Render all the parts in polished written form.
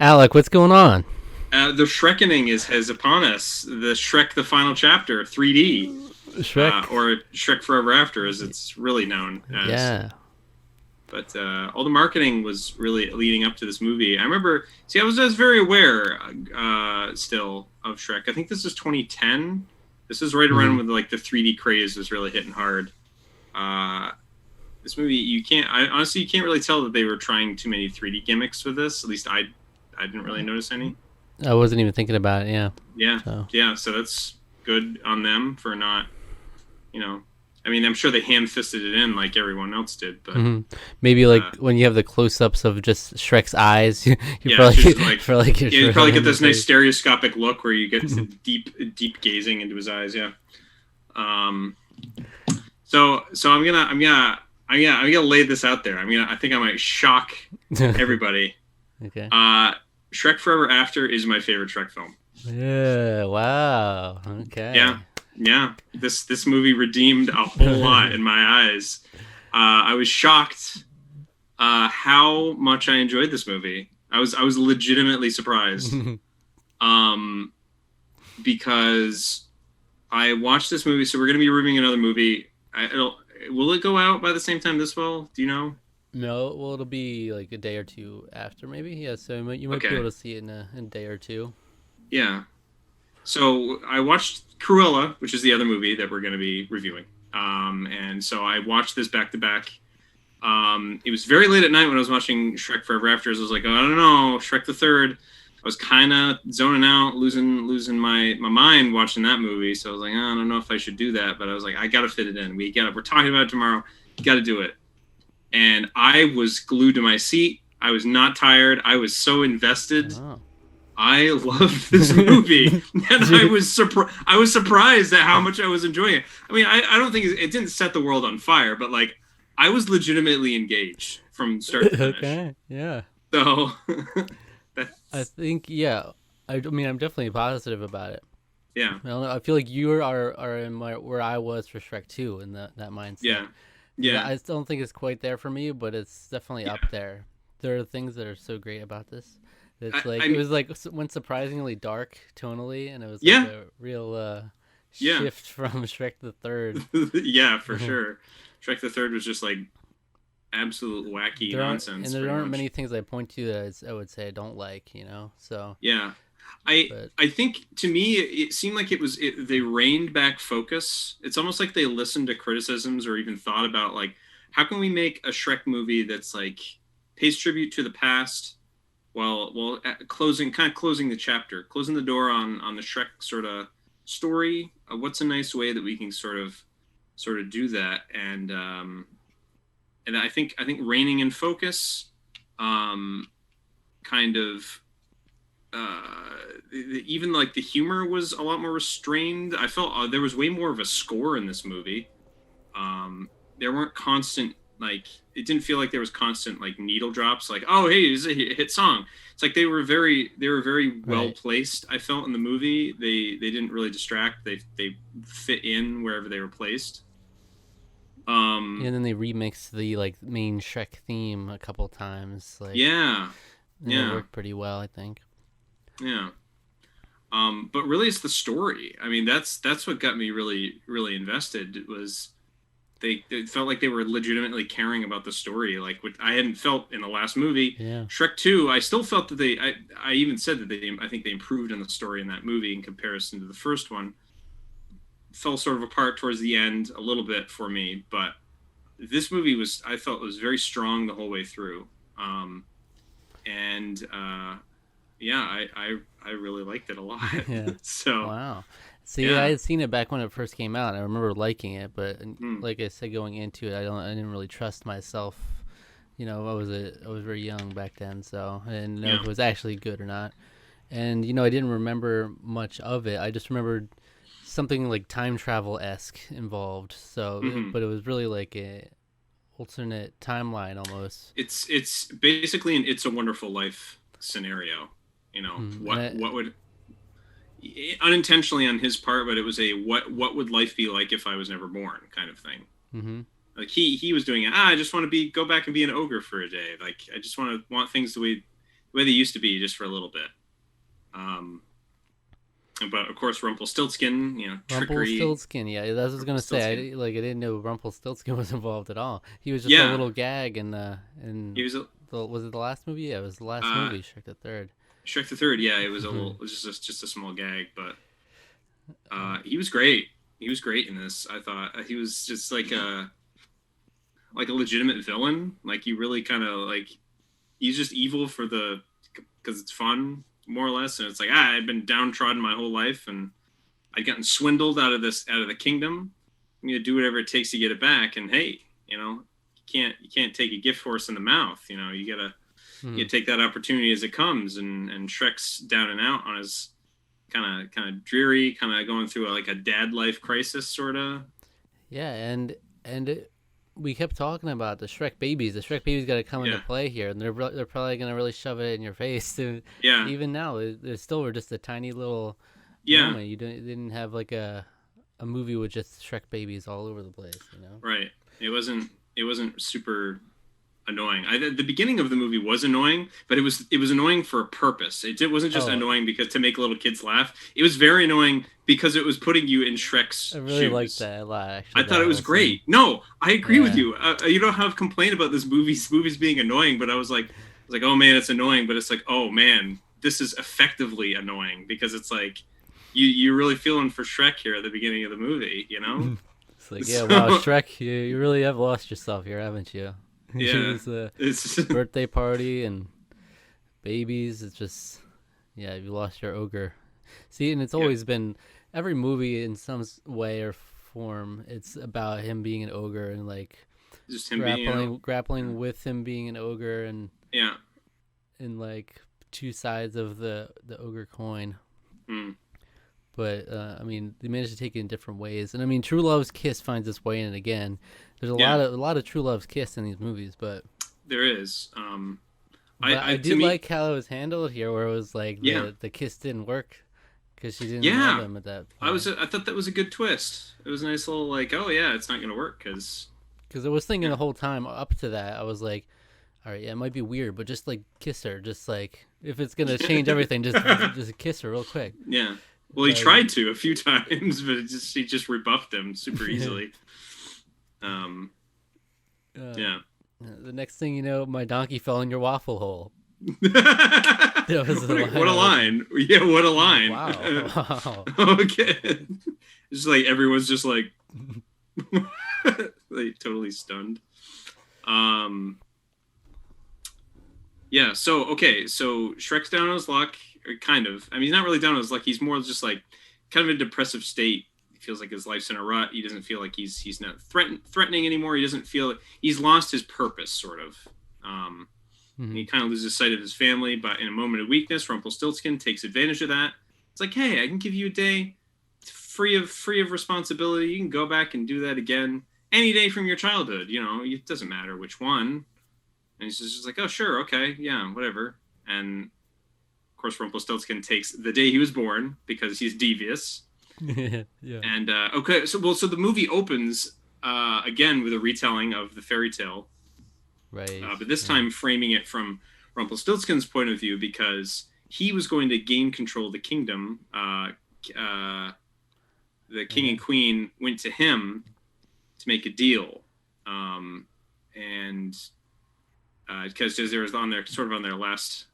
Alec, what's going on? The Shrekening has upon us. The Shrek, the final chapter, 3D, Shrek? or Shrek Forever After, as it's really known as. Yeah. But all the marketing was really leading up to this movie. I remember. See, I was very aware still of Shrek. I think this is 2010. This is right around Mhm. when like the 3D craze was really hitting hard. Uh, this movie, you can't. Honestly, you can't really tell that they were trying too many 3D gimmicks with this. At least I didn't really notice any. I wasn't even thinking about it, yeah. Yeah, So, yeah. So that's good on them for not, you know. I mean, I'm sure they ham-fisted it in like everyone else did, but hmm maybe like uh, when you have the close-ups of just Shrek's eyes, you yeah, it's probably just like feel like you're yeah, you probably showing get him the this nice face. stereoscopic look where you get to deep gazing into his eyes. Yeah. Um. So I'm gonna lay this out there. I think I might shock everybody. Okay. Uh, Shrek Forever After is my favorite Shrek film. Yeah. Wow. Yeah, Okay. yeah. This movie redeemed a whole lot in my eyes. I was shocked how much I enjoyed this movie. I was legitimately surprised um, because I watched this movie. So we're gonna be reviewing another movie. Will it go out by the same time this will? Do you know? No, well, it'll be like a day or two after, maybe. Yeah, so you might be Okay. able to see it in a day or two. Yeah. So I watched Cruella, which is the other movie that we're going to be reviewing. And so I watched this back to back. It was very late at night when I was watching Shrek Forever After. I was like, oh, I don't know, Shrek the Third. I was kind of zoning out, losing my mind watching that movie. So I was like, oh, I don't know if I should do that, but I was like, I got to fit it in. We're talking about it tomorrow. Got to do it. And I was glued to my seat. I was not tired. I was so invested. Oh. I love this movie, and I was surprised at how much I was enjoying it. I mean, I don't think it didn't set the world on fire, but like I was legitimately engaged from start to finish. Okay. Yeah. So I that's think yeah. I mean, I'm definitely positive about it. yeah, I don't know. I feel like you are in where I was for Shrek 2 in that mindset. yeah, yeah, I still don't think it's quite there for me, but it's definitely yeah. up there. There are things that are so great about this. It's like it I'm was like went surprisingly dark tonally, and it was like yeah, a real yeah, shift from Shrek the Third. yeah, for sure. Shrek the Third was just like absolute wacky nonsense, There pretty aren't much. many things I point to that I would say I don't like, you know. So, Yeah. I but I think to me it seemed like they reined back focus. It's almost like they listened to criticisms or even thought about like how can we make a Shrek movie that's like pays tribute to the past while closing the chapter, closing the door on the Shrek sort of story. What's a nice way that we can sort of do that and I think reining in focus um kind of even like the humor was a lot more restrained. I felt there was way more of a score in this movie. There weren't constant like it didn't feel like there was constant like needle drops. Like oh hey, this is a hit song. It's like they were very well right. placed. I felt in the movie they didn't really distract. They fit in wherever they were placed. And Um, then they remixed the like main Shrek theme a couple times, like, yeah, and it yeah, worked pretty well, I think. yeah. But really, it's the story. I mean, that's what got me really invested. It was they felt like they were legitimately caring about the story, like what I hadn't felt in the last movie. Yeah. Shrek 2, I still felt that I even said that I think they improved on the story in that movie in comparison to the first one. Fell sort of apart towards the end a little bit for me, but this movie I felt was very strong the whole way through. And yeah, I really liked it a lot. Yeah. So Wow. See, I yeah. had seen it back when it first came out. I remember liking it, but Hmm. like I said, going into it, I didn't really trust myself. You know, I was very young back then, so I didn't know if Yeah. it was actually good or not. And I didn't remember much of it. I just remembered something like time travel esque involved. So, Hmm. but it was really like a alternate timeline almost. It's basically an It's a Wonderful Life scenario. You know And what would unintentionally on his part, but it was a what would life be like if I was never born kind of thing. mm-hmm. Like he was doing it. I just want to go back and be an ogre for a day. Like I just want things the way the way they used to be, just for a little bit. Um, but of course, Rumpelstiltskin, trickery. Rumpelstiltskin, yeah, that's what I was gonna say. Rumpelstiltskin. I didn't know Rumpelstiltskin was involved at all. He was just a Yeah, little gag in he was was it the last movie? Yeah, it was the last uh, movie, Shrek the Third. Shrek the Third. Yeah, it was a Hmm. little, it was just a small gag, but he was great. He was great in this. I thought he was just like a legitimate villain. Like you really kind of like he's just evil for the because it's fun more or less, and it's like I've been downtrodden my whole life, and I'd gotten swindled out of the kingdom. I'm gonna do whatever it takes to get it back. And hey, you can't take a gift horse in the mouth. You gotta take that opportunity as it comes. And Shrek's down and out on his kind of dreary, kind of going through like a dad life crisis, sort of. Yeah, and we kept talking about the Shrek babies. The Shrek babies got to come into Yeah, play here, and they're probably gonna really shove it in your face. And yeah, even now, they still were just a tiny little yeah. moment. Didn't have like a movie with just Shrek babies all over the place. You know? Right. It wasn't super annoying. The beginning of the movie was annoying, but it was annoying for a purpose. It wasn't just Oh, annoying because to make little kids laugh. It was very annoying because it was putting you in I Shrek's really liked shoes. that a lot. I Actually, thought that it was whole scene. great. No, I agree with Yeah. you. You don't have complaint about this movies being annoying, but I was like, oh man, it's annoying. But it's like, oh man, this is effectively annoying because it's like you're really feeling for Shrek here at the beginning of the movie, you know? It's like, yeah, wow, So Shrek, you really have lost yourself here, haven't you? You yeah, was a it's birthday party and babies. It's just, yeah, you lost your ogre. See, and it's yeah, always been every movie in some way or form. It's about him being an ogre and like just him being out. grappling with him being an ogre Yeah. and like two sides of the ogre coin. Mm. But I mean, they managed to take it in different ways. And I mean, True Love's Kiss finds its way in it again. There's Yeah, a lot of True Love's Kiss in these movies, there is. but I To did me, like how it was handled here, where it was like yeah, the kiss didn't work because she didn't love yeah. him at that I was. point. I thought that was a good twist. It was a nice little like, oh yeah, it's not gonna work because Because I was thinking yeah, the whole time up to that, I was like, all right, yeah, it might be weird, but just like kiss her, just like if it's gonna change everything, just kiss her real quick. yeah. Well, he But tried to a few times, but he just rebuffed him super uh, easily. Um, yeah. the next thing you know, my donkey fell in your waffle hole. what, That was the line. what a I was line! Yeah, what a line! wow. Okay, it's like everyone's just like like totally stunned. Um, yeah. So okay. So Shrek's down on his luck, or kind of. I mean, he's not really down on his luck. He's more just like kind of a depressive state. He feels like his life's in a rut. He doesn't feel like he's not threatening anymore. He doesn't feel he's lost his purpose, sort of. And he Mhm. kind of loses sight of his family. But in a moment of weakness, Rumpelstiltskin takes advantage of that. It's like, hey, I can give you a day free of responsibility. You can go back and do that again any day from your childhood. It doesn't matter which one. And he's just like, oh, sure, okay, yeah, whatever. And of course, Rumpelstiltskin takes the day he was born because he's devious. Yeah. And okay, so the movie opens again with a retelling of the fairy tale, Right. but this Yeah. time framing it from Rumpelstiltskin's point of view because he was going to gain control of the kingdom. Uh, the king Yeah. and queen went to him to make a deal, and because they were on their sort of on their last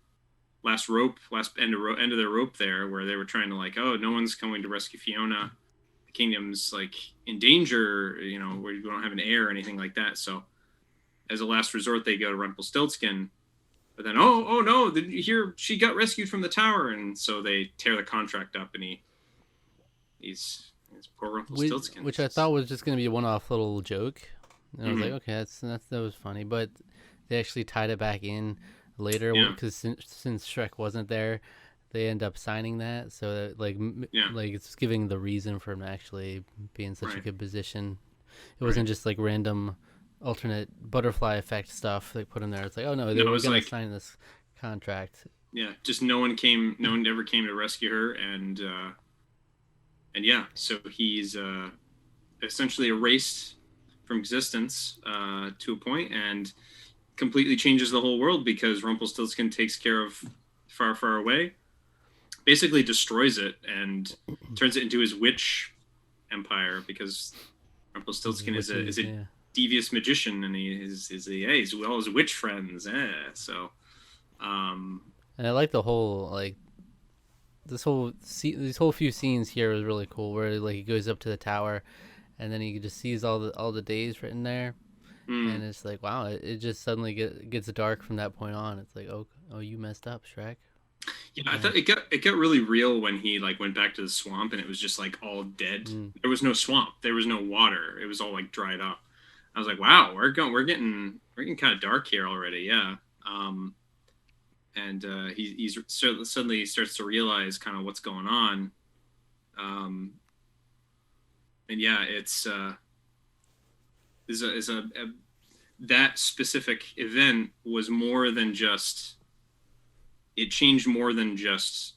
rope, last end of their rope there, where they were trying to like, oh, no one's coming to rescue Fiona. The kingdom's like in danger, where you don't have an heir or anything like that. So as a last resort, they go to Rumpelstiltskin. But then, oh no! Did you hear she got rescued from the tower? And so they tear the contract up, and he's poor Rumpelstiltskin. Which I thought was just gonna be a one-off little joke, and I was like, Mm-hmm. okay, that was funny, but they actually tied it back in later Yeah, because since Shrek wasn't there, they end up signing that, so that, yeah, like it's giving the reason for him to actually be in such a right, good position. It right. wasn't just like random alternate butterfly effect stuff they put in there. It's like, oh no, they No, it were was gonna like, sign this contract. yeah, just no one ever came to rescue her, and yeah, so he's essentially erased from existence to a point, and completely changes the whole world because Rumpelstiltskin takes care of Far Far Away, basically destroys it and turns it into his witch empire because His Rumpelstiltskin is witches, a yeah. devious magician and he's all his witch friends. So um, And I like the whole like these whole few scenes here was really cool where like he goes up to the tower and then he just sees all the days written there, and mm, it's like wow, it just suddenly gets dark from that point on. It's like oh you messed up, Shrek. yeah, I Yeah. thought it got really real when he like went back to the swamp and it was just like all dead. Mm. There was no swamp. There was no water. It was all like dried up. I was like, wow, we're getting kind of dark here already. Yeah. Um, and he's suddenly starts to realize kind of what's going on. Um, and yeah, it's is a that specific event was more than just it changed more than just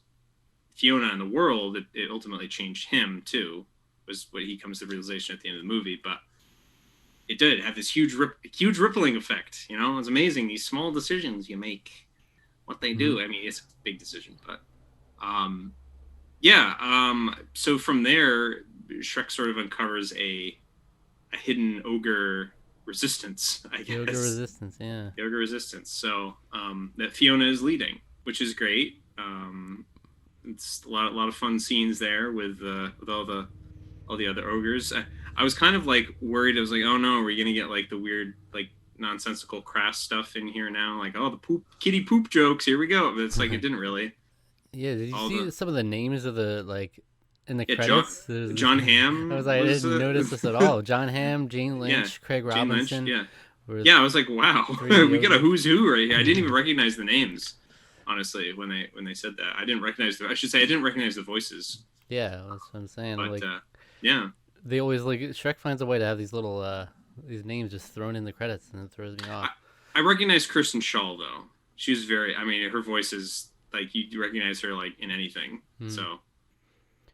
Fiona and the world. It ultimately changed him too. Was what he comes to the realization at the end of the movie, but it did have this huge rippling effect. You know, it's amazing these small decisions you make, what they Mm-hmm. do. I mean, it's a big decision, but um, yeah. So from there, Shrek sort of uncovers a hidden ogre resistance, I Yoga guess. resistance, yeah. Ogre resistance. So that Fiona is leading, which is great. It's a lot of fun scenes there with all the other ogres. I was kind of like worried. I was like, oh no, are we gonna get like the weird like nonsensical crass stuff in here now? Like, oh, the kitty poop jokes. Here we go. But it's like it didn't really. Yeah, did you All see the some of the names of the like in the yeah, credits? John I was Hamm like, I was didn't notice this at all. John Hamm, Jane yeah, Lynch, Craig Jane Lynch. Robinson Yeah, were yeah. I was like, wow, three of the we got a ogres. who's who right here. I didn't even recognize the names. Honestly, when they said that, I didn't recognize I should say I didn't recognize the voices. Yeah, that's what I'm saying. But Like yeah, they always like Shrek finds a way to have these little these names just thrown in the credits, and it throws me I, off. I recognize Kristen Shaw though. She's very. I mean, her voice is like you recognize her like in anything. Hmm. So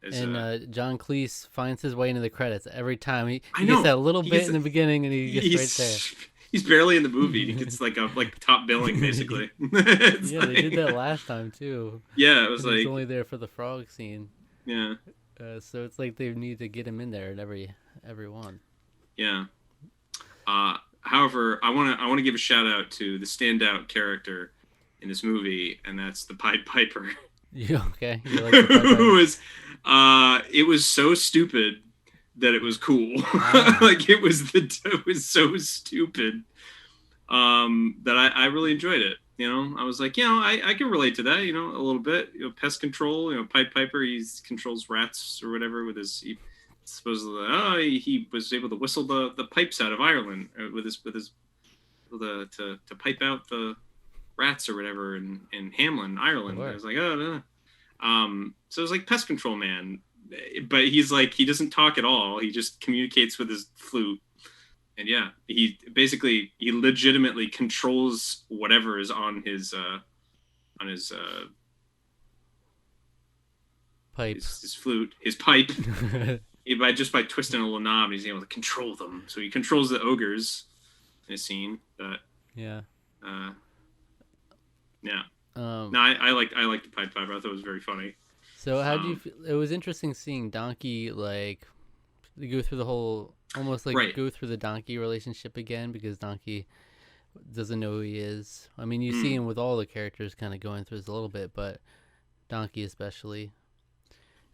as And John Cleese finds his way into the credits every time. I He gets know that little he bit gets in the beginning, and he gets right there. he's barely in the movie. He gets like a like top billing basically. It's Yeah, they did like that last time too, yeah, it was and he's like only there for the frog scene. yeah So it's like they need to get him in there in every one. yeah. However, I want to give a shout out to the standout character in this movie, and that's the Pied Piper. You okay? You like the Pied Who Piper? was it was so stupid that it was cool. Ah, Like it was so stupid that I really enjoyed it. You know, I was like, you know, I can relate to that. You know, a little bit. You know, pest control. You know, Pied Piper. He controls rats or whatever with his. Supposedly, he was able to whistle the pipes out of Ireland with his to pipe out the rats or whatever in Hamlin, Ireland. I sure. was like, oh, no. So it was like pest control man, but he's like he doesn't talk at all. He just communicates with his flute, and yeah, he legitimately controls whatever is on Pipe. his flute, his pipe. By just by twisting a little knob, he's able to control them. So he controls the ogres in a scene. But Yeah. uh, yeah, Um. no, I like the Pied Piper. I thought it was very funny. So how do you Um, feel? It was interesting seeing Donkey like go through the whole almost like right. go through the Donkey relationship again because Donkey doesn't know who he is. I mean, you see Mm, him with all the characters kind of going through this a little bit, but Donkey especially.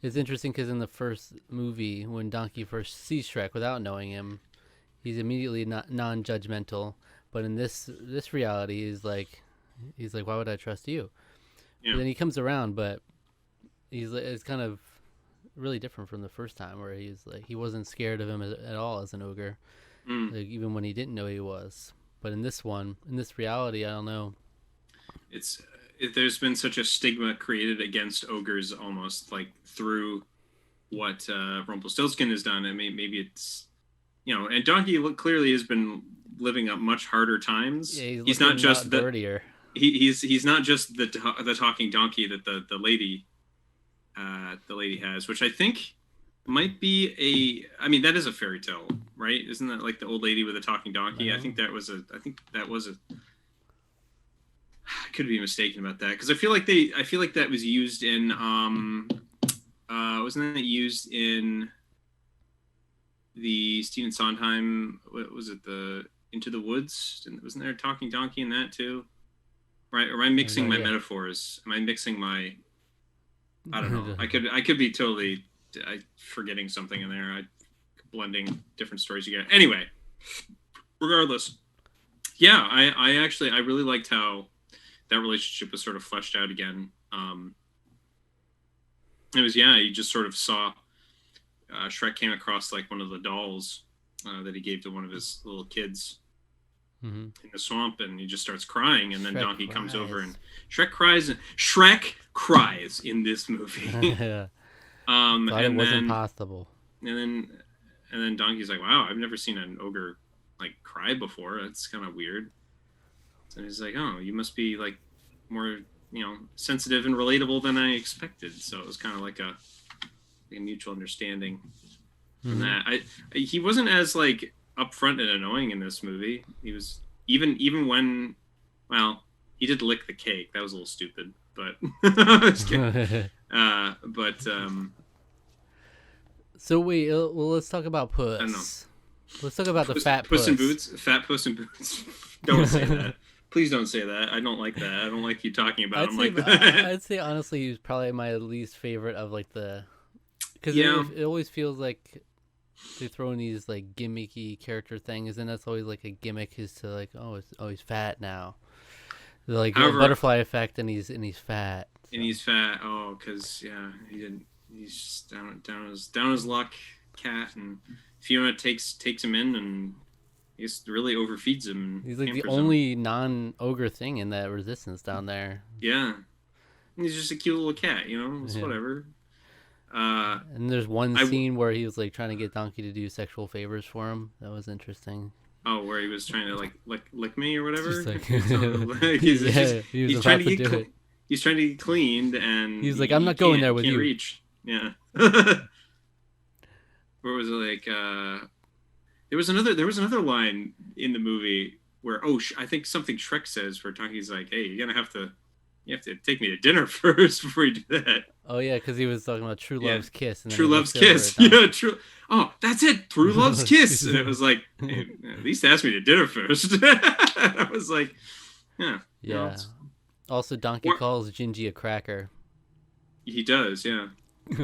It's interesting because in the first movie, when Donkey first sees Shrek without knowing him, he's immediately not non-judgmental. But in this reality, he's like, why would I trust you? But yeah. then he comes around, but it's kind of really different from the first time where he's like he wasn't scared of him at all as an ogre, Mm. like even when he didn't know he was. But in this one, in this reality, I don't know. It's there's been such a stigma created against ogres almost like through what Rumpelstiltskin has done. I mean, maybe it's you know, and Donkey clearly has been living up much harder Yeah, times. he's He's not looking a just lot the dirtier. he's not just the talking donkey that the lady has, which I think might be a. I mean, that is a fairy tale, right? Isn't that like the old lady with a talking donkey? No, I think that was a I could be mistaken about that because I feel like that was used in wasn't that used in the Stephen Sondheim, what was it, the Into the Woods? Wasn't there a talking donkey in that too? Right? Or am I mixing my metaphors? Am I mixing my? I don't know. I could be totally forgetting something in there. Blending different stories together. Anyway, regardless, yeah, I really liked how that relationship was sort of fleshed out again. It was, you just sort of saw Shrek came across like one of the dolls that he gave to one of his little kids in the swamp, and he just starts crying, and then Donkey comes over and Shrek cries in this movie. Yeah. And it wasn't possible. And then Donkey's like, wow, I've never seen an ogre like cry before. That's kind of weird. And he's like, oh, you must be like more, sensitive and relatable than I expected. So it was kind of like a mutual understanding from that. He wasn't as like upfront and annoying in this movie. He was even when, well, he did lick the cake. That was a little stupid, but just kidding. So wait, well, let's talk about Puss. I don't know. Let's talk about the fat Puss in Boots. Fat Puss in Boots. Don't say that. Please don't say that. I don't like that. I don't like you talking about him like that. I'd say honestly, he's probably my least favorite of like the, because it always feels like they throw in these like gimmicky character things, and that's always like a gimmick is to like, he's fat now, like a butterfly effect, and he's fat. And he's fat. Oh, because he didn't. He's just down his luck, cat, and Fiona takes him in and he just really overfeeds him. He's like the only non-ogre thing in that resistance down there. Yeah, and he's just a cute little cat, It's whatever. And there's one scene where he was like trying to get Donkey to do sexual favors for him. That was interesting. Oh, where he was trying to like lick me or whatever. Like, he's trying to get he's trying to get cleaned, and he's like, I'm not going there with you. Reach. Yeah. Where was it like? There was another line in the movie where I think something Shrek says where Donkey's like, hey, you have to take me to dinner first before you do that. Oh yeah, because he was talking about true love's kiss. And true love's kiss. Yeah, true. Oh, that's it. True love's kiss. And it was like, hey, at least ask me to dinner first. I was like, yeah. Yeah. Also, Donkey calls Gingy a cracker. He does, yeah.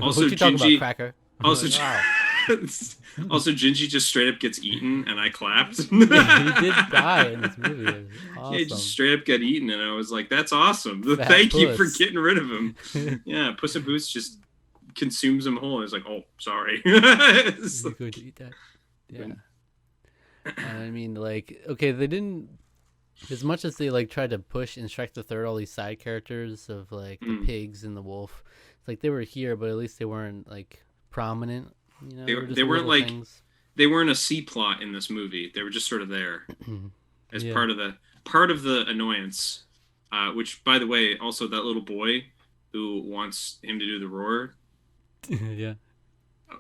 Also, what you talking about, cracker? Also, also, Gingy just straight up gets eaten, and I clapped. Yeah, he did die in this movie. It was awesome. Yeah, he just straight up got eaten, and I was like, "That's awesome! Thank you for getting rid of him." Yeah, Puss in Boots just consumes him whole. I was like, "Oh, sorry." You're going to eat that? Yeah. I mean, like, okay, they didn't. As much as they like tried to push in Shrek the Third all these side characters of like the pigs and the wolf, it's like they were here, but at least they weren't like prominent. They weren't like things. They weren't a C plot in this movie. They were just sort of there as part of the annoyance. Which, by the way, also that little boy who wants him to do the roar. Yeah,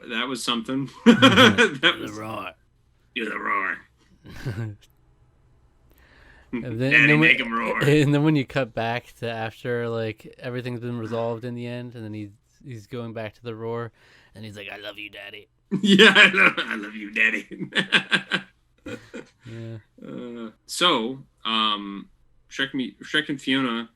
that was something. That was the roar. Do the roar. And then make him roar. And then when you cut back to after like everything's been resolved in the end, and then he's going back to the roar, and he's like, "I love you, Daddy." Yeah, I love you, Daddy. Yeah. So, Shrek and Fiona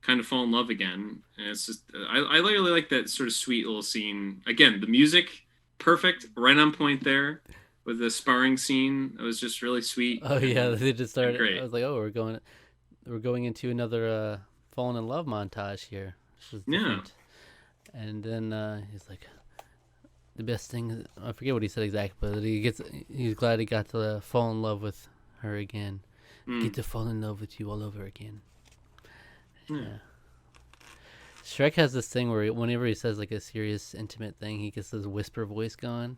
kind of fall in love again, and it's just I really like that sort of sweet little scene. Again, the music perfect, right on point there. With the sparring scene, it was just really sweet. Oh yeah, they just started. Great. I was like, oh, we're going into another falling in love montage here. Yeah. And then he's like, the best thing. I forget what he said exactly, but he's glad he got to fall in love with her again. Get to fall in love with you all over again. Yeah. Shrek has this thing where whenever he says like a serious, intimate thing, he gets this whisper voice going.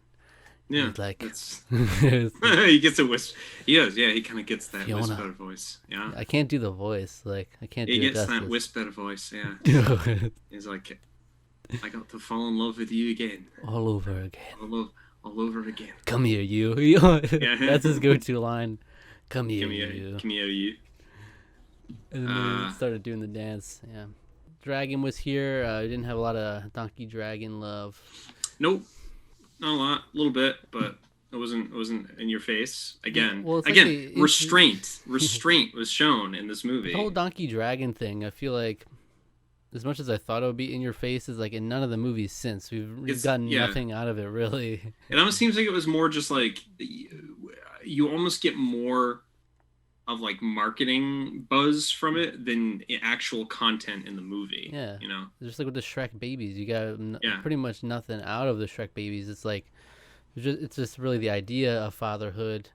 Yeah, he's like he gets a whisper. He does, yeah. He kind of gets that Fiona. whisper voice. Yeah, I can't do the voice. Like I can't. He do gets that whisper voice. Yeah. He's like, I got to fall in love with you again. All over again. All over again. Come here, you. That's his go-to line. Come here, you. Come here, you. And then they Uh, started doing the dance. Yeah. Dragon was here. We didn't have a lot of Donkey Dragon love. nope, not a lot, a little bit, but it wasn't in your face. No, Again, well, it's like again, they restraint was shown in this the whole movie. Donkey Dragon thing. I feel like as much as I thought it would be in your face, is like in none of the movies since we've It's gotten yeah. nothing out of it really. It almost seems like it was more just like you almost get more of like marketing buzz from it than actual content in the movie. Yeah, You know? just like with the Shrek babies, you got Yeah. pretty much nothing out of the Shrek babies. It's like it's just really the idea of fatherhood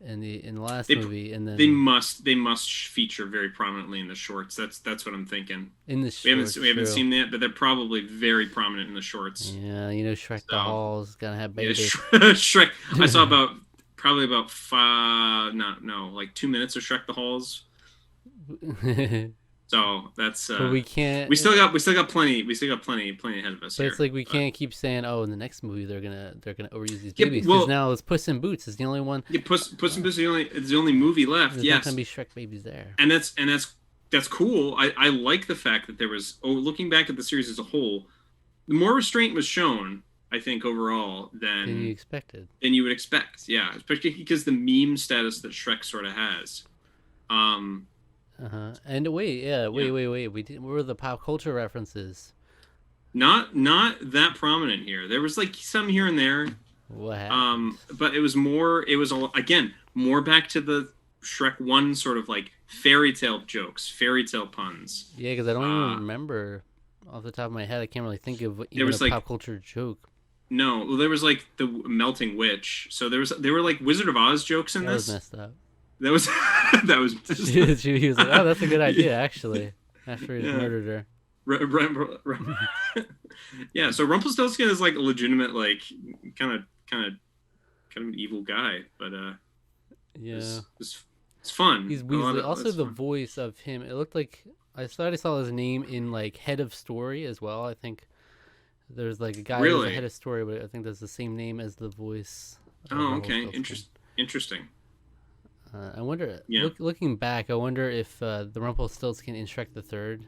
in the last They movie, and they then must feature very prominently in the shorts. That's what I'm thinking. in the shorts. We haven't True. seen that, but they're probably very prominent in the shorts. Yeah, Shrek the So Hall's gonna have yeah, baby. Shrek. I saw probably about five, no, like 2 minutes of Shrek the Halls. So that's But we can't. we still got plenty ahead of us But here. it's like we But, can't keep saying, "Oh, in the next movie they're gonna overuse these yeah, babies." well, Because now it's Puss in Boots is the only one. yeah, Puss in Boots is the only movie left. There's not Yes, gonna be Shrek babies there. and that's cool. I like the fact that there was. Oh, looking back at the series as a whole, the more restraint was shown, I think, overall Than you expected. than you would expect. Yeah, especially because the meme status that Shrek sort of has. Um, And wait, yeah, yeah. wait. What were the pop culture references? Not that prominent here. There was like some here and there. What happened? But it was again more back to the Shrek 1 sort of like fairy tale jokes, fairy tale puns. Yeah, because I don't even remember off the top of my head. I can't really think of There even was a like pop culture joke. no, well, there was like the melting witch. So there were like Wizard of Oz jokes in That was this. messed up. That was that was She was like, "Oh, that's a good idea, actually." After he Yeah. murdered her. Yeah, so Rumpelstiltskin is like a legitimate like kind of an evil guy, but Yeah. it's fun. He's I love Weasley. it. Also, It's the fun. voice of him. It looked like I thought I saw his name in like head of story as well. I think there's like a guy who's a Really? head of story, but I think that's the same name as the voice. Of Oh, okay, Rumpelstiltskin. interesting. I wonder. Yeah. Looking back, I wonder if the Rumpelstiltskin in Shrek the Third.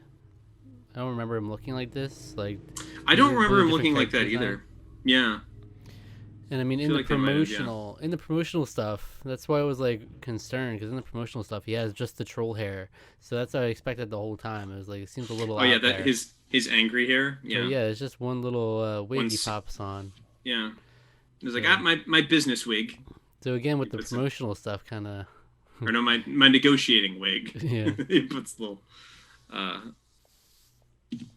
I don't remember him looking like this. Like I these don't are remember really him different looking like that character either. design. Yeah, And I mean, feel like they might have, yeah. in the promotional stuff, that's why I was like concerned because in the promotional stuff, he has just the troll hair, so that's what I expected the whole time. It was like it seems a little Oh yeah, out that there. his angry hair. So Yeah, yeah, it's just one little wig he Once- pops on. yeah. It was like Yeah. my business wig, So again, with the puts it- promotional stuff, kind of or no, my negotiating wig. yeah. He puts the little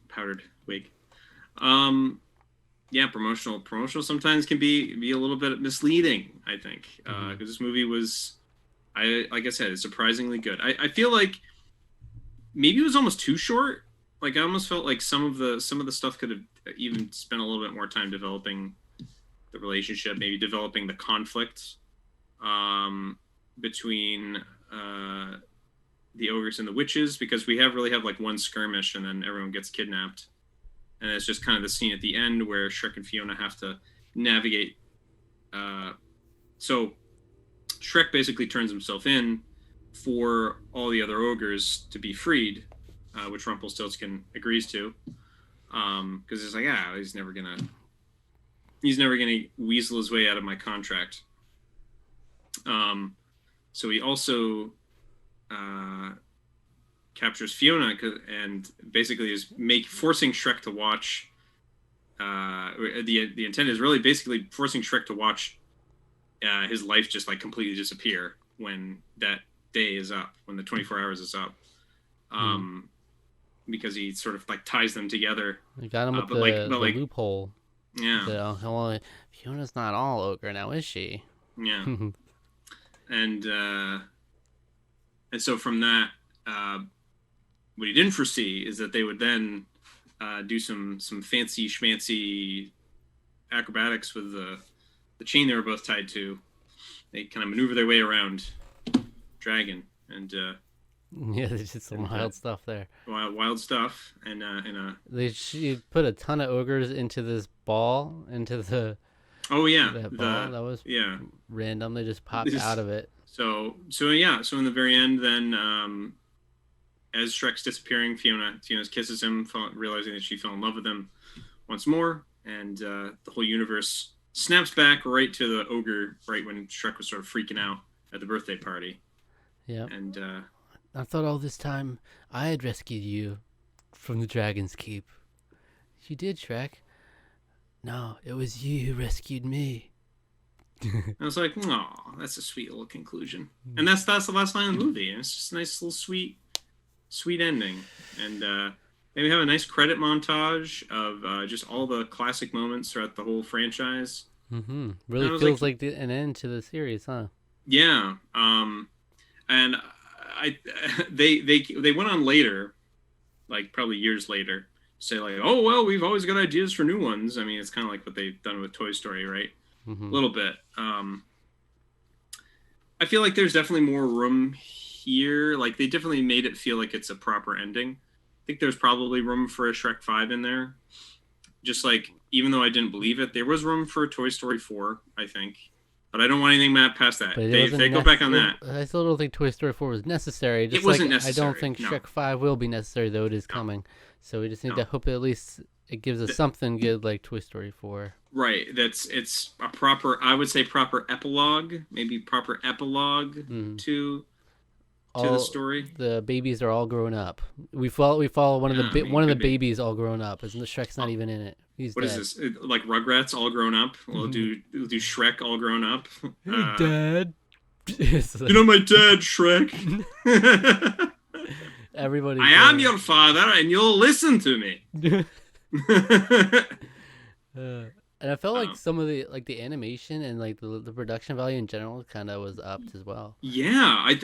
powdered wig. Yeah, promotional sometimes can be a little bit misleading. I think because this movie was, like I said, it's surprisingly good. I feel like maybe it was almost too short. Like I almost felt like some of the stuff could have even spent a little bit more time developing the relationship, maybe developing the conflict between the ogres and the witches, because we really have like one skirmish and then everyone gets kidnapped. And it's just kind of the scene at the end where Shrek and Fiona have to navigate. So Shrek basically turns himself in for all the other ogres to be freed, which Rumpelstiltskin agrees to, because it's like, he's never gonna weasel his way out of my contract. So he also captures Fiona and basically is forcing Shrek to watch. The intent is really basically forcing Shrek to watch his life just like completely disappear when that day is up, when the 24 hours is up, because he sort of like ties them together. We got him with the loophole. Yeah. Fiona's not all ogre now, is she? Yeah. And so from that, what he didn't foresee is that they would then do some fancy schmancy acrobatics with the chain they were both tied to. They kind of maneuver their way around Dragon, and Yeah, they did some wild stuff there. wild stuff. And She put a ton of ogres into this ball, into the that ball. That was random. They just popped out of it. So in the very end, then as Shrek's disappearing, Fiona kisses him, realizing that she fell in love with him once more, and the whole universe snaps back right to the ogre right when Shrek was sort of freaking out at the birthday party. Yeah. And I thought all this time I had rescued you from the Dragon's Keep. You did, Shrek. No, it was you who rescued me. I was like, "Oh, that's a sweet little conclusion," and that's the last line of the movie. And it's just a nice little sweet ending. And maybe have a nice credit montage of just all the classic moments throughout the whole franchise. Mm-hmm. Really feels like an end to the series, huh? Yeah. And they went on later, like probably years later, say like, oh well, we've always got ideas for new ones. I mean, it's kind of like what they've done with Toy Story, right? Mm-hmm. A little bit. I feel like there's definitely more room here. Like they definitely made it feel like it's a proper ending. I think there's probably room for a Shrek 5 in there. Just like, even though I didn't believe it, there was room for a Toy Story 4, I think. But I don't want anything past that. They go back on that. I still don't think Toy Story 4 was necessary. It wasn't necessary. I don't think Shrek 5 will be necessary, though it is coming. So we just need to hope at least it gives us something good like Toy Story 4. Right. It's a proper, I would say proper epilogue, maybe proper epilogue to the story. The babies are all grown up. We follow one of the babies all grown up. Isn't the Shrek's not even in it? He's what dead. Is this? Like Rugrats all grown up? We'll do Shrek all grown up. Hey, Dad. You know my dad, Shrek. Everybody. I am your father, and you'll listen to me. And I felt like some of the animation and like the production value in general kind of was upped as well. Yeah, I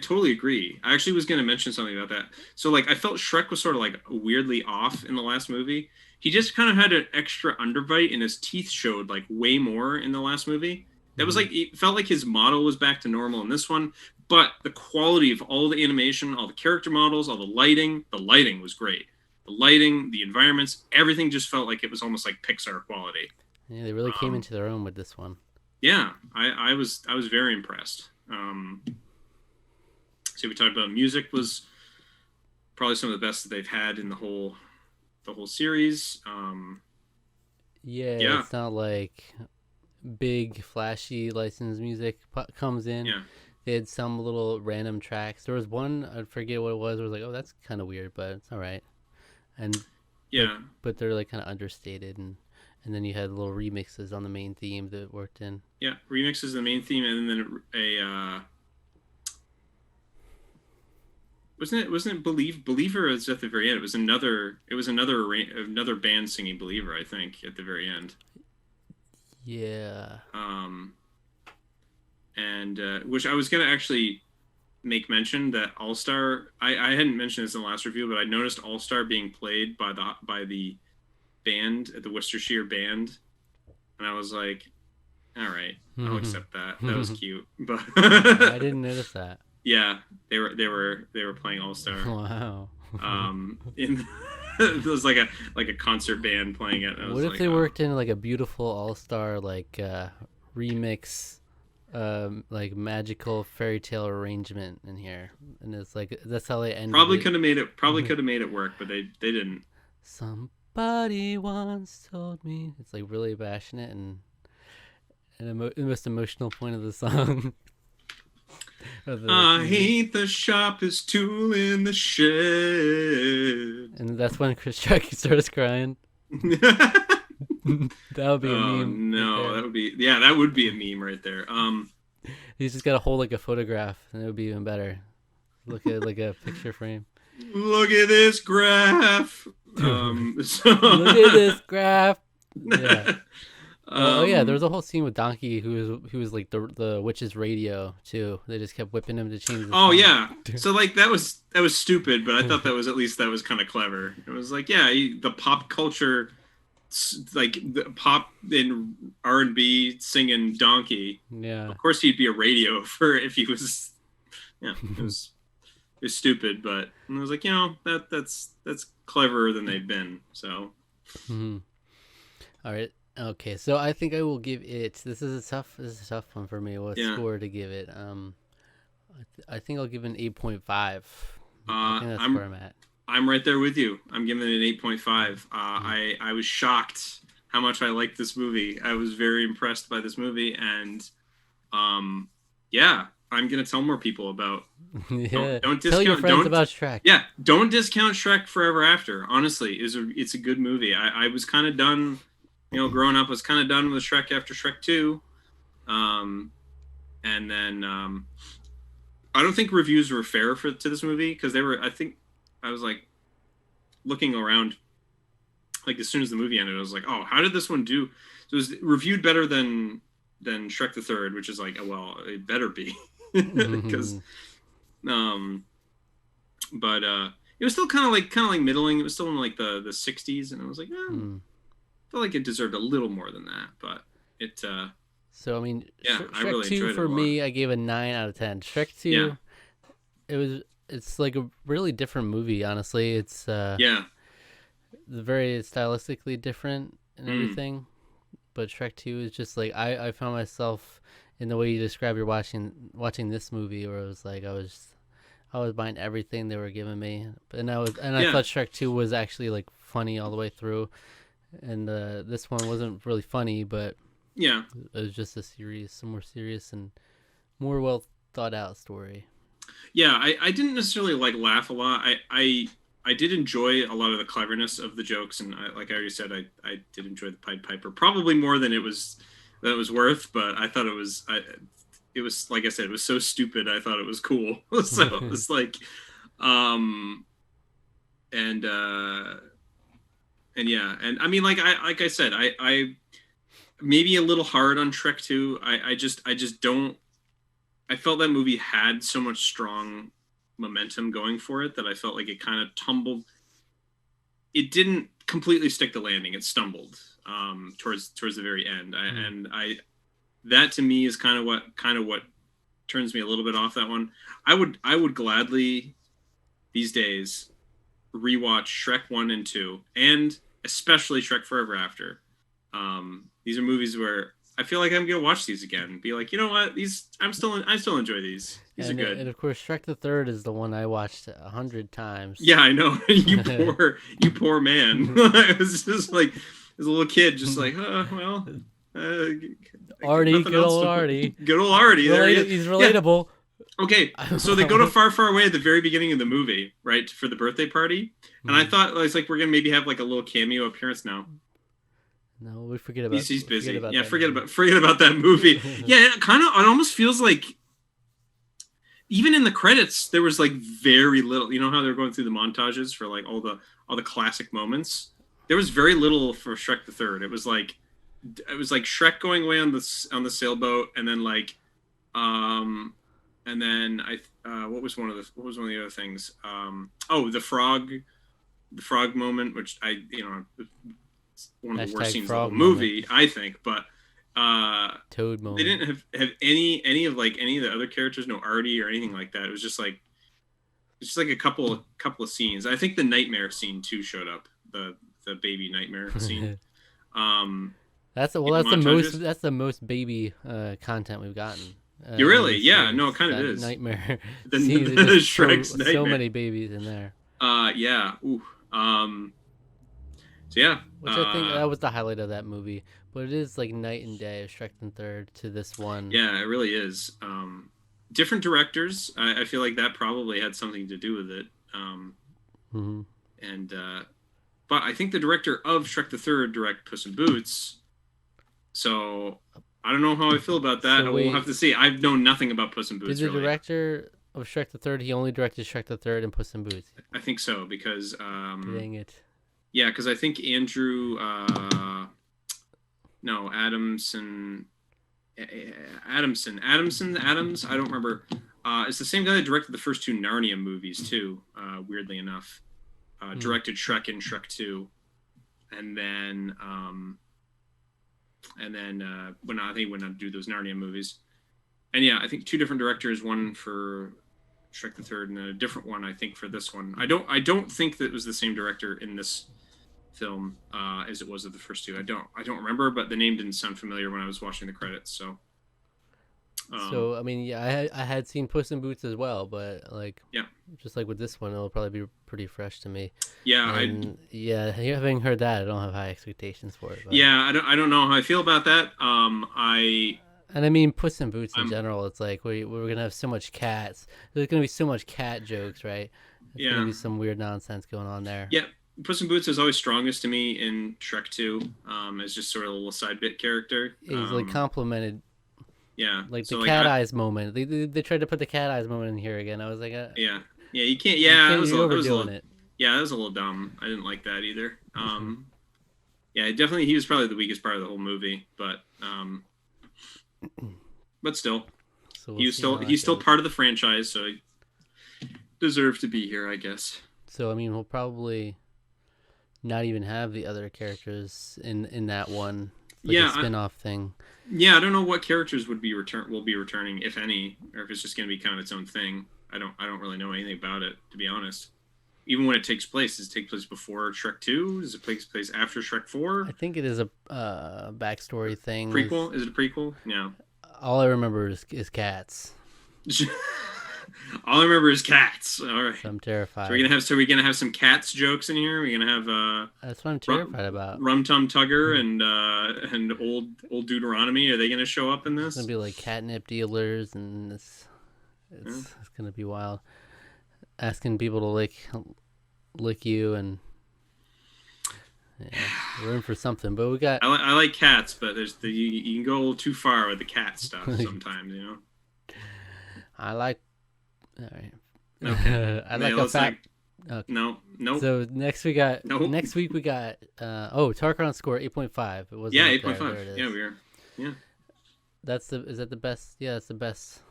totally agree. I actually was going to mention something about that. So like I felt Shrek was sort of like weirdly off in the last movie. He just kind of had an extra underbite, and his teeth showed like way more in the last movie. That was like, it felt like his model was back to normal in this one, but the quality of all the animation, all the character models, all the lighting was great. The lighting, the environments, everything just felt like it was almost like Pixar quality. Yeah, they really came into their own with this one. Yeah, I was very impressed. So we talked about music was probably some of the best that they've had in the whole series. Yeah, it's not like big flashy licensed music comes in. Yeah. They had some little random tracks. There was one, I forget what it was. It was like, oh, that's kind of weird, but it's all right. And yeah, but they're like kind of understated, and then you had little remixes on the main theme that worked in. Yeah, remixes the main theme, and then a wasn't it Believer is at the very end. It was another band singing Believer, I think, at the very end. Yeah. And which I was gonna actually make mention that All Star. I hadn't mentioned this in the last review, but I noticed All Star being played by the band at the Worcestershire band, and I was like, all right, I'll accept that. That was cute, but I didn't notice that. Yeah, they were playing All Star. Wow. It was like a concert band playing it. What if they worked in like a beautiful All Star like remix? Like magical fairy tale arrangement in here, and it's like that's how they ended. Probably could have made it work, but they didn't. Somebody once told me. It's like really passionate and the most emotional point of the song. I hate the sharpest tool in the shed. And that's when Chris Shrek starts crying. That would be a meme. No, that would be a meme right there. He's just gotta hold like a photograph, and it would be even better. Look at like a picture frame. Look at this graph. Look at this graph. Yeah. Oh yeah, there was a whole scene with Donkey who was like the witch's radio too. They just kept whipping him to change the song. Yeah. So like that was stupid, but I thought that was kind of clever. It was like, yeah, the pop culture, like the pop and R&B singing Donkey. Yeah. Of course he'd be a radio if he was. Yeah, it was stupid, but I was like, that's cleverer than they've been. So. Mm-hmm. All right. Okay, so I think I will give it. This is a tough one for me. What score to give it? I think I'll give it an 8.5. I think that's where I'm I'm at. I'm right there with you. I'm giving it an 8.5. Mm. I was shocked how much I liked this movie. I was very impressed by this movie, and um, yeah, I'm gonna tell more people about. Yeah. Don't Tell your discount. friends Don't about Shrek. Yeah, don't discount Shrek Forever After. Honestly, it's a good movie. I was kind of done. Growing up, I was kind of done with Shrek after Shrek 2. Um, and then I don't think reviews were fair to this movie because they were. I think I was like looking around, like as soon as the movie ended, I was like, oh, how did this one do? So it was reviewed better than Shrek the Third, which is like, oh, well, it better be because um, but it was still kind of like middling. It was still in like the 60s, and I was like, I felt like it deserved a little more than that, but it. So I mean, Yeah, I Shrek really 2 enjoyed it for a lot. me, I gave a 9 out of 10. Shrek 2, Yeah, it's like a really different movie. Honestly, it's yeah, very stylistically different and mm, everything. But Shrek 2 is just like I found myself in the way you describe you're watching this movie, where it was like I was buying everything they were giving me, I yeah, thought Shrek 2 was actually like funny all the way through, and this one wasn't really funny, but yeah. it was just some more serious and more well thought out story. Yeah, I didn't necessarily like laugh a lot. I did enjoy a lot of the cleverness of the jokes, and like I already said, I did enjoy the Pied Piper probably more than it was worth. But I thought it was like I said, it was so stupid. I thought it was cool. So it's like, um, and and yeah, and I mean, like I said, I maybe a little hard on Shrek 2. I just don't. I felt that movie had so much strong momentum going for it that I felt like it kind of tumbled. It didn't completely stick the landing. It stumbled towards the very end. And I that to me is kind of what turns me a little bit off that one. I would gladly these days rewatch Shrek 1 and 2 and especially Shrek Forever After. These are movies where I feel like I'm gonna watch these again. Be like, you know what? I still enjoy these. These are And good. of course, Shrek the Third is the one I watched 100 times. Yeah, I know. You poor man. I was just like, as a little kid, just like, well, uh, Artie, nothing good else old to. Artie. Good old Artie. There he is. He's Yeah. relatable. Okay. So they go to Far, Far Away at the very beginning of the movie, right, for the birthday party, and I thought it's like we're gonna maybe have like a little cameo appearance now. No, we forget about. He's busy. About Yeah, that movie. forget about that movie. Yeah, it almost feels like even in the credits there was like very little. You know how they're going through the montages for like all the classic moments. There was very little for Shrek the Third. It was like Shrek going away on the sailboat, and then like and then what was one of the other things? Oh, the frog moment, which one of the worst Hashtag scenes of the whole frog moment. movie, I think. But Toad they moment. didn't have any of the other characters, no Artie or anything like that. It was just like a couple of scenes. I think the nightmare scene too showed up. The baby nightmare scene. Um, That's in the montages. that's the most baby content we've gotten. You In really, this yeah, series. no, it kind of That is. nightmare The scenes are just Shrek's so nightmare. many babies in there. Yeah. Ooh. So yeah. Which I think that was the highlight of that movie. But it is like night and day of Shrek the Third to this one. Yeah, it really is. Different directors. I feel like that probably had something to do with it. Mm-hmm. And but I think the director of Shrek the Third directed Puss in Boots. So I don't know how I feel about that. So We'll have to see. I've known nothing about Puss in Boots. Did the Really. director of Shrek the Third, he only directed Shrek the Third and Puss in Boots? I think so because Dang it. yeah, because I think Andrew no Adamson Adams. I don't remember. It's the same guy that directed the first two Narnia movies too. Weirdly enough, directed Shrek and Shrek 2, and then when I think he went on to do those Narnia movies. And yeah, I think two different directors, one for Shrek the Third, and then a different one I think for this one. I don't think that it was the same director in this film as it was of the first two. I don't remember, but the name didn't sound familiar when I was watching the credits. So So I mean, yeah, I had seen Puss in Boots as well, but like, Yeah. just like with this one, it'll probably be pretty fresh to me. Yeah, And yeah, having heard that, I don't have high expectations for it. But I don't know how I feel about that. and I mean, Puss in Boots in I'm general, it's like we're gonna have so much cats. There's gonna be so much cat jokes, right? It's gonna yeah be some weird nonsense going on there. yeah. Puss in Boots is always strongest to me in Shrek 2, as just sort of a little side bit character. He's like complimented, Yeah, like the so like cat eyes moment. They tried to put the cat eyes moment in here again. I was like, yeah, you can't. you Yeah, can't, you're overdoing it. yeah, that was a little dumb. I didn't like that either. Yeah, definitely he was probably the weakest part of the whole movie, but still, So we'll he's still part of the franchise, so he deserves to be here, I guess. So I mean, we'll probably not even have the other characters in that one, like a spin-off thing. Yeah, I don't know what characters will be returning, if any, or if it's just going to be kind of its own thing. I don't really know anything about it, to be honest. Even when it takes place, does it take place before Shrek 2? Does it take place after Shrek 4? I think it is a backstory thing. Prequel? Is it a prequel? Yeah. All I remember is cats. All I remember is cats. All right. So I'm terrified. So we're gonna have some cats jokes in here. We're gonna have That's what I'm terrified about. Rum Tum Tugger and old Deuteronomy. Are they gonna show up in this? It's gonna be like catnip dealers, and it's gonna be wild. Asking people to lick you, and yeah, we're in for something. But we got. I like cats, but you can go a little too far with the cat stuff sometimes. I like. All right. Okay. I like a fat. Okay. No. So next we got. Next week we got. Tarqaron score 8.5. It was 8.5. Yeah, we are. Yeah. Is that the best? Yeah, that's the best.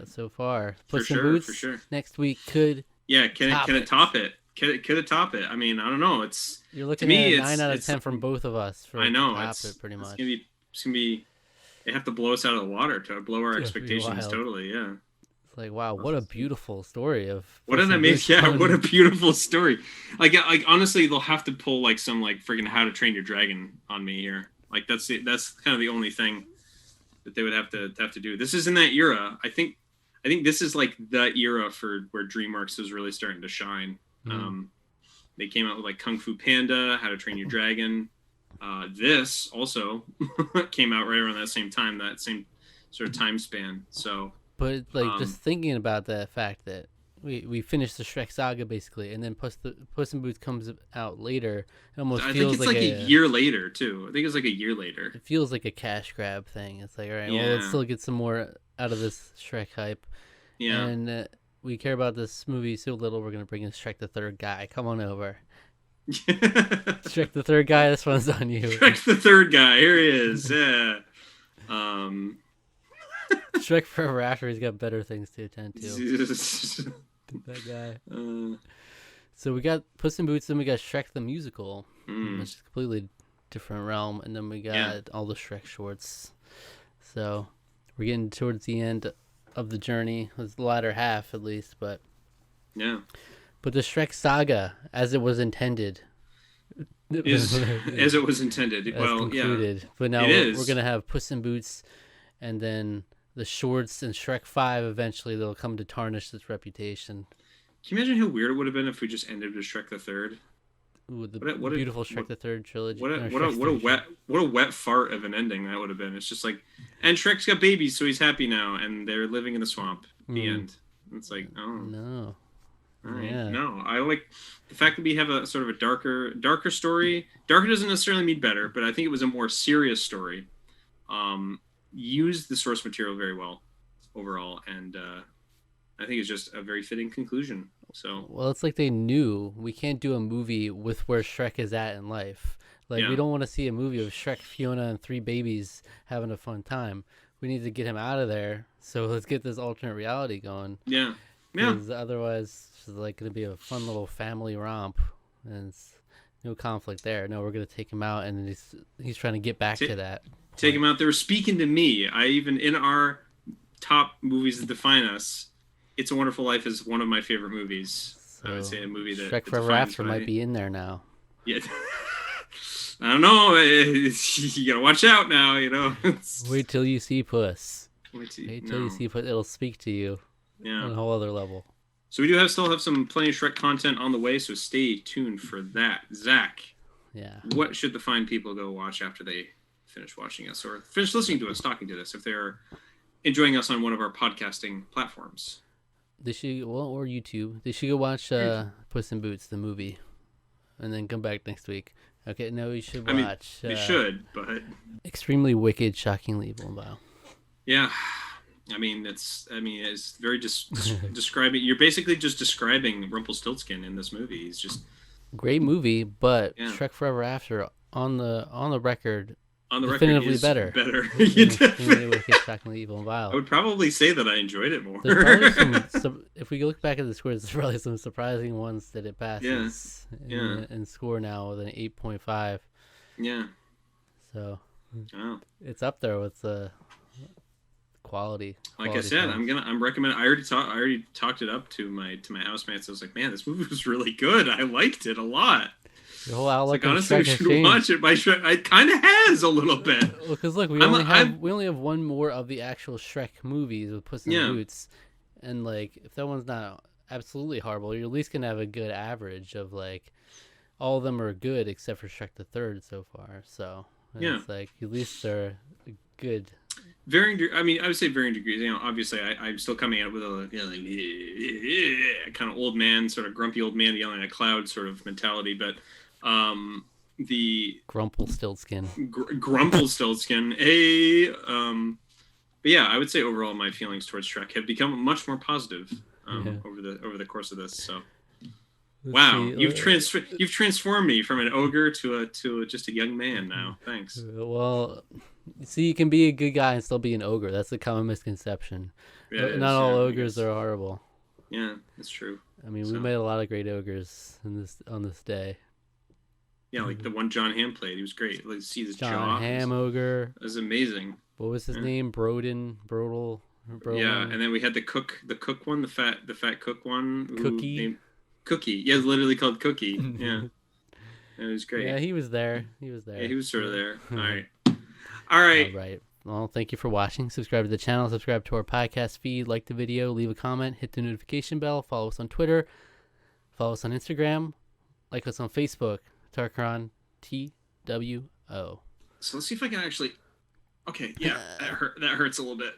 So far. Puss in Boots for sure. Next week could. Yeah, can it top it? Could it top it? I mean, I don't know. You're looking at 9 out of 10 from both of us. I know. Top it pretty much. It's gonna be. They have to blow us out of the water to blow our expectations totally. Yeah. It's like, wow, what a beautiful story of. What an amazing! Yeah, what a beautiful story. Like honestly, they'll have to pull like some like freaking How to Train Your Dragon on me here. Like that's kind of the only thing that they would have to do. This is in that era. I think this is like the era for where DreamWorks is really starting to shine. They came out with like Kung Fu Panda, How to Train Your Dragon. This also came out right around that same time, that same sort of time span. So, but like just thinking about the fact that we finished the Shrek saga basically, and then Puss in Boots comes out later. It almost feels think it's like a year later too. I think it's like a year later. It feels like a cash grab thing. It's like, all right, well, let's still get some more out of this Shrek hype. Yeah, and we care about this movie so little. We're gonna bring in Shrek the third guy. Come on over. Shrek the third guy, this one's on you. Shrek the third guy, here he is. Yeah. Shrek Forever After, he's got better things to attend to. That guy. So we got Puss in Boots, then we got Shrek the Musical, which is a completely different realm, and then we got all the Shrek shorts. So we're getting towards the end of the journey, the latter half at least, but yeah. But the Shrek saga, as it was intended, as it was intended. Well, concluded. Yeah. But now we're gonna have Puss in Boots, and then the shorts and Shrek 5. Eventually, they'll come to tarnish its reputation. Can you imagine how weird it would have been if we just ended with Shrek the Third? With the beautiful Shrek the Third trilogy. What a wet fart of an ending that would have been. It's just like, and Shrek's got babies, so he's happy now, and they're living in the swamp. The end. It's like, oh no. Right. Yeah. No, I like the fact that we have a sort of a darker story. Darker doesn't necessarily mean better, but I think it was a more serious story. Used the source material very well overall, and I think it's just a very fitting conclusion. So, well, it's like they knew we can't do a movie with where Shrek is at in life. Like, we don't want to see a movie of Shrek, Fiona, and 3 babies having a fun time. We need to get him out of there. So let's get this alternate reality going. Yeah. Because otherwise, it's like going to be a fun little family romp, and it's no conflict there. No, we're going to take him out, and he's trying to get back to that. Take him out. They were speaking to me. In our top movies that define us, It's a Wonderful Life is one of my favorite movies. So I would say a movie that Shrek Forever After might be in there now. Yeah. I don't know. You gotta watch out now. Wait till you see Puss. Wait till you see, but it'll speak to you on a whole other level. So we do still have some plenty of Shrek content on the way, so stay tuned for that. Zach, what should the fine people go watch after they finish watching us or finish listening to us, talking to us, if they're enjoying us on one of our podcasting platforms? They should, or YouTube. They should go watch Puss in Boots, the movie, and then come back next week. Okay, no, you should watch. They should, but Extremely Wicked, Shockingly Evil and Vile. Yeah. It's very describing. You're basically just describing Rumpelstiltskin in this movie. He's just great movie, but Shrek Forever After on the record. Definitively better. Wicked, Shockingly Evil and Vile. I would probably say that I enjoyed it more. There's probably if we look back at the scores, there's probably some surprising ones that it passes in score now with an 8.5. Yeah. So it's up there with the quality. Like I said, I'm recommending. I already talked it up to my housemates. I was like, man, this movie was really good. I liked it a lot. The whole outlook honestly, we should watch it. It kind of has a little bit. Well, because look, we only have one more of the actual Shrek movies with Puss in Boots, and like if that one's not absolutely horrible, you're at least gonna have a good average of like all of them are good except for Shrek the Third so far. So it's like at least they're good. I would say varying degrees. Obviously, I'm still coming out with a kind of old man, sort of grumpy old man yelling at a cloud sort of mentality, but. The Grumpelstiltskin. Grumpelstiltskin. But yeah, I would say overall my feelings towards Shrek have become much more positive over the course of this. So, you've transformed me from an ogre to just a young man now. Thanks. Well, see, you can be a good guy and still be an ogre. That's a common misconception. Not all ogres are horrible. Yeah, that's true. I mean, we made a lot of great ogres on this day. Yeah, like the one John Hamm played. He was great. Let's see this John Hamm ogre. It was amazing. What was his name? Brodel. Yeah, and then we had the cook one, the fat cook one. Cookie. Cookie. Yeah, it's literally called Cookie. Yeah. It was great. Yeah, he was there. Yeah, he was sort of there. All right. Well, thank you for watching. Subscribe to the channel. Subscribe to our podcast feed. Like the video. Leave a comment. Hit the notification bell. Follow us on Twitter. Follow us on Instagram. Like us on Facebook. Tarqaron, TWO. So let's see if I can actually. Okay, yeah, that hurts a little bit.